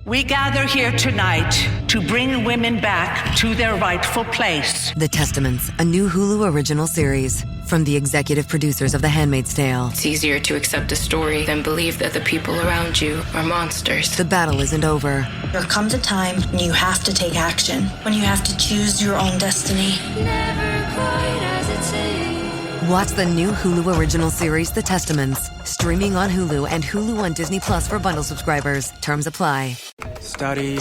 We gather here tonight to bring women back to their rightful place. The Testaments, a new Hulu original series from the executive producers of The Handmaid's Tale. It's easier to accept a story than believe that the people around you are monsters. The battle isn't over. There comes a time when you have to take action, when you have to choose your own destiny. Never quite as it seems. Watch the new Hulu original series, The Testaments, streaming on Hulu and Hulu on Disney Plus for bundle subscribers. Terms apply. Study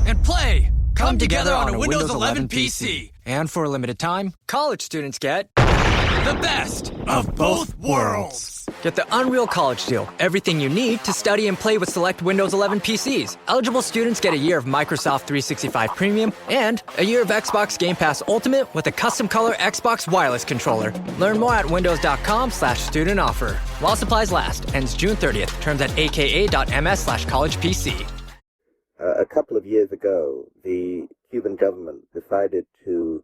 and play come together on a Windows 11 PC. And for a limited time, college students get the best of both worlds. Get the Unreal College Deal. Everything you need to study and play with select Windows 11 PCs. Eligible students get a year of Microsoft 365 Premium and a year of Xbox Game Pass Ultimate with a custom color Xbox wireless controller. Learn more at windows.com/student offer. While supplies last. Ends June 30th. Terms at aka.ms/collegepc. A couple of years ago, the Cuban government decided to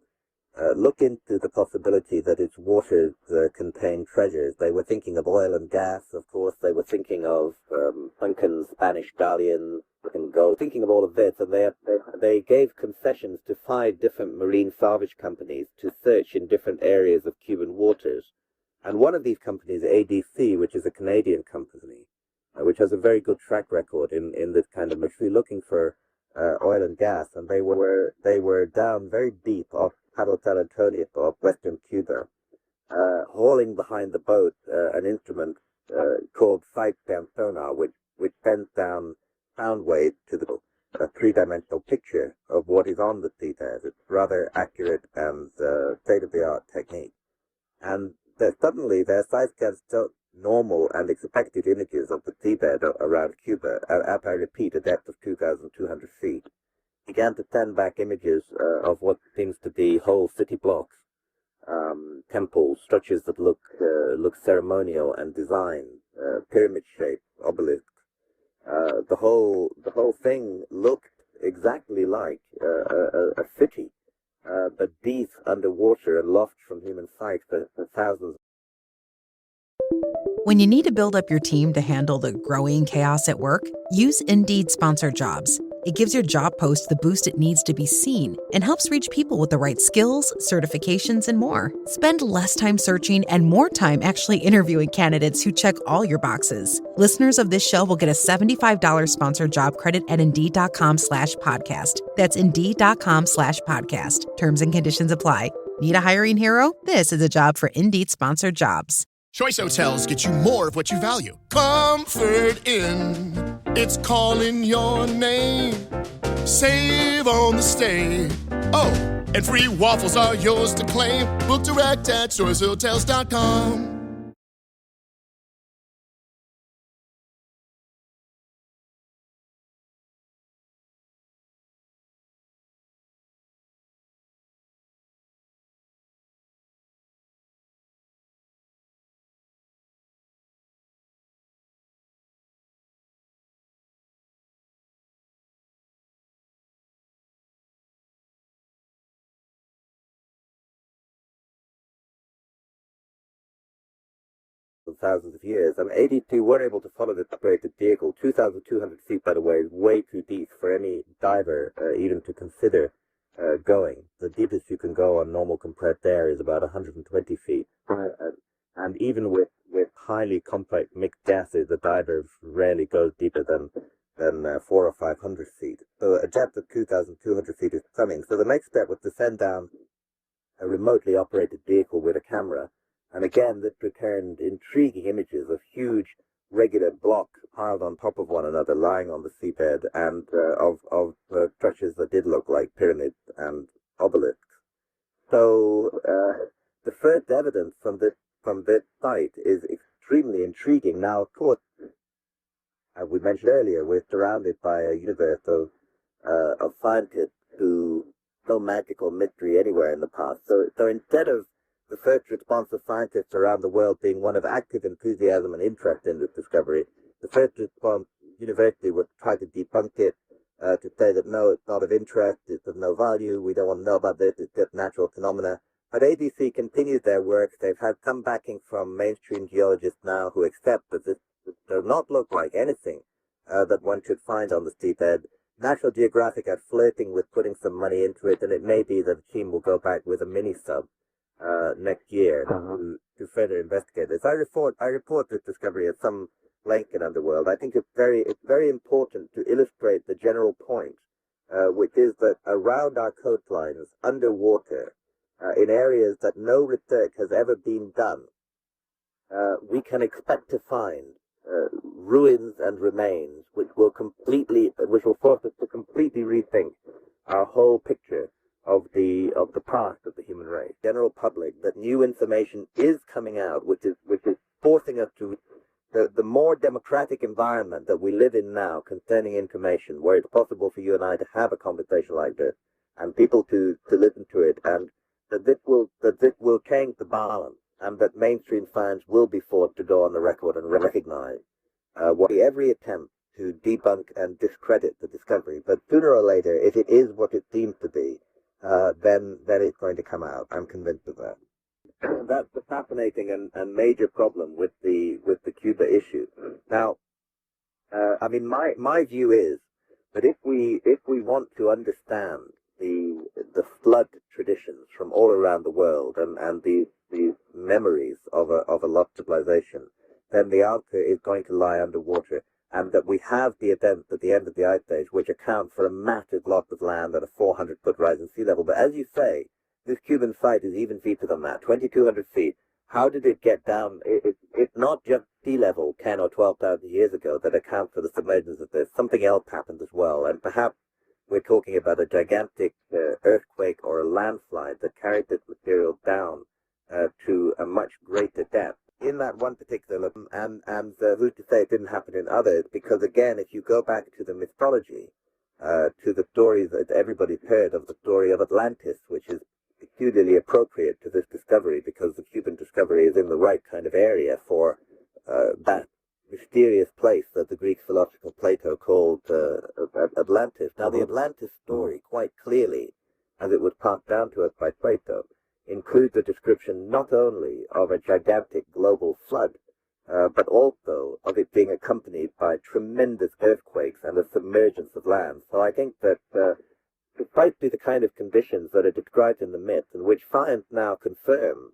look into the possibility that its waters contain treasures. They were thinking of oil and gas, of course. They were thinking of sunken Spanish galleons and gold, thinking of all of this. And they gave concessions to 5 different marine salvage companies to search in different areas of Cuban waters. And one of these companies, ADC, which is a Canadian company, which has a very good track record in this kind of mystery, looking for oil and gas. And they were down very deep off Cabo San Antonio, off western Cuba, hauling behind the boat an instrument called side-scan sonar, which sends down sound waves to a 3-dimensional picture of what is on the seabed. It's rather accurate and state-of-the-art technique. And suddenly their side-scan normal and expected images of the seabed around Cuba, at, I repeat, a depth of 2,200 feet, began to send back images of what seems to be whole city blocks, temples, structures that look ceremonial and designed, pyramid-shaped obelisks. The whole thing looked exactly like a city, but deep underwater and lost from human sight for thousands. When you need to build up your team to handle the growing chaos at work, use Indeed Sponsored Jobs. It gives your job post the boost it needs to be seen and helps reach people with the right skills, certifications, and more. Spend less time searching and more time actually interviewing candidates who check all your boxes. Listeners of this show will get a $75 sponsored job credit at Indeed.com/podcast. That's Indeed.com/podcast. Terms and conditions apply. Need a hiring hero? This is a job for Indeed Sponsored Jobs. Choice Hotels get you more of what you value. Comfort Inn, it's calling your name. Save on the stay. Oh, and free waffles are yours to claim. Book direct at choicehotels.com. Thousands of years. 82 were able to follow this operated vehicle. 2,200 feet, by the way, is way too deep for any diver even to consider going. The deepest you can go on normal compressed air is about 120 feet. And even with highly complex mixed gases, the diver rarely goes deeper than 400 or 500 feet. So a depth of 2,200 feet is coming. So the next step was to send down a remotely operated vehicle with a camera. And again, this returned intriguing images of huge, regular blocks piled on top of one another, lying on the seabed, and of structures that did look like pyramids and obelisks. So the first evidence from this site is extremely intriguing. Now, of course, as we mentioned earlier, we're surrounded by a universe of scientists who no magical mystery anywhere in the past. So instead of the first response of scientists around the world being one of active enthusiasm and interest in this discovery, the first response universally would try to debunk it, to say that no, it's not of interest, it's of no value, we don't want to know about this, it's just natural phenomena. But ADC continues their work. They've had some backing from mainstream geologists now who accept that this does not look like anything that one could find on the seabed. National Geographic are flirting with putting some money into it, and it may be that the team will go back with a mini-sub next year to further investigate this. I report this discovery at some length in Underworld. I think it's very important to illustrate the general point, which is that around our coastlines, underwater, in areas that no research has ever been done, we can expect to find ruins and remains which will force us to completely rethink our whole picture of the past of the human race. General public, that new information is coming out, which is forcing us to the more democratic environment that we live in now concerning information, where it's possible for you and I to have a conversation like this and people to listen to it, and that this will change the balance, and that mainstream science will be forced to go on the record and recognize every attempt to debunk and discredit the discovery. But sooner or later, if it is what it seems to be, then it's going to come out. I'm convinced of that. That's the fascinating and major problem with the Cuba issue. Now, I mean, my view is that if we want to understand the flood traditions from all around the world and these memories of a lost civilization, then the answer is going to lie underwater, and that we have the events at the end of the Ice Age which account for a massive loss of land at a 400-foot rise in sea level. But as you say, this Cuban site is even featured on that, 2,200 feet. How did it get down? It's not just sea level 10 or 12,000 years ago that accounts for the submergence of this. Something else happened as well, and perhaps we're talking about a gigantic earthquake or a landslide that carried this material down to a much greater depth. In that one particular, and who's to say it didn't happen in others, because again, if you go back to the mythology, to the stories that everybody's heard of, the story of Atlantis, which is peculiarly appropriate to this discovery, because the Cuban discovery is in the right kind of area for that mysterious place that the Greek philosopher Plato called Atlantis. Now, the Atlantis story, quite clearly, as it was passed down to us by Plato, includes a description not only of a gigantic global flood, but also of it being accompanied by tremendous earthquakes and a submergence of land. So I think that precisely the kind of conditions that are described in the myth, and which science now confirms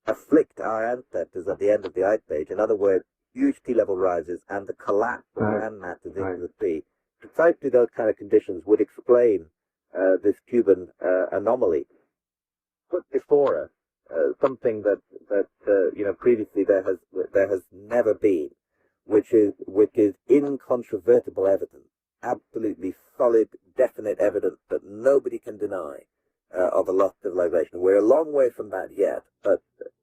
afflict our ancestors at the end of the Ice Age, in other words, huge sea level rises and the collapse of land masses into the sea, precisely those kind of conditions would explain this Cuban anomaly. Put before us something that previously there has never been, which is incontrovertible evidence, absolutely solid, definite evidence that nobody can deny of a lost civilization. We're a long way from that yet, but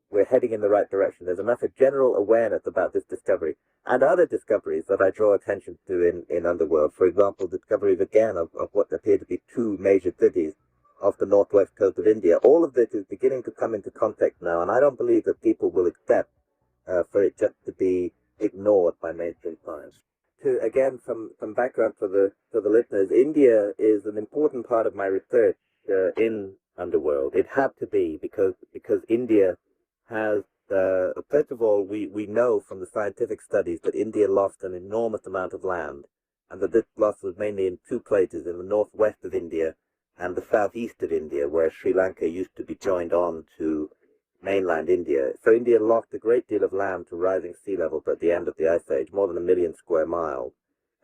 we're heading in the right direction. There's enough of general awareness about this discovery and other discoveries that I draw attention to in Underworld. For example, discoveries again of what appear to be two major cities off the northwest coast of India. All of this is beginning to come into context now, and I don't believe that people will accept for it just to be ignored by mainstream science. Again, some background for the listeners, India is an important part of my research in Underworld. It had to be because India has, first of all, we know from the scientific studies that India lost an enormous amount of land, and that this loss was mainly in two places, in the northwest of India and the southeast of India, where Sri Lanka used to be joined on to mainland India. So India lost a great deal of land to rising sea levels at the end of the Ice Age, more than 1 million square miles.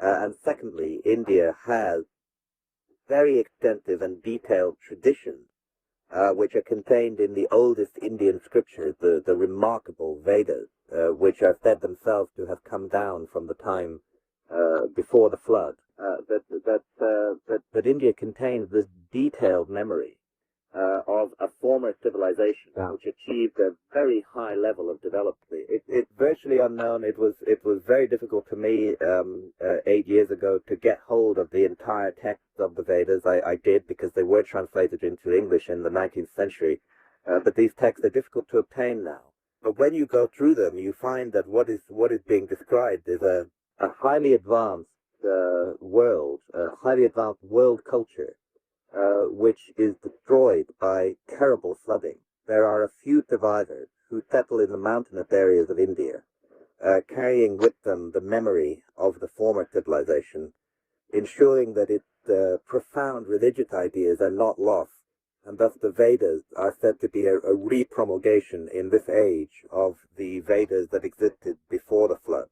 And secondly, India has very extensive and detailed traditions, which are contained in the oldest Indian scriptures, the remarkable Vedas, which are said themselves to have come down from the time before the flood. That India contains this detailed memory of a former civilization which achieved a very high level of development. It's virtually unknown. It was very difficult to me 8 years ago to get hold of the entire texts of the Vedas. I did, because they were translated into English in the 19th century, but these texts are difficult to obtain now. But when you go through them, you find that what is being described is a highly advanced world, a highly advanced world culture, which is destroyed by terrible flooding. There are a few survivors who settle in the mountainous areas of India, carrying with them the memory of the former civilization, ensuring that its profound religious ideas are not lost, and thus the Vedas are said to be a re-promulgation in this age of the Vedas that existed before the flood.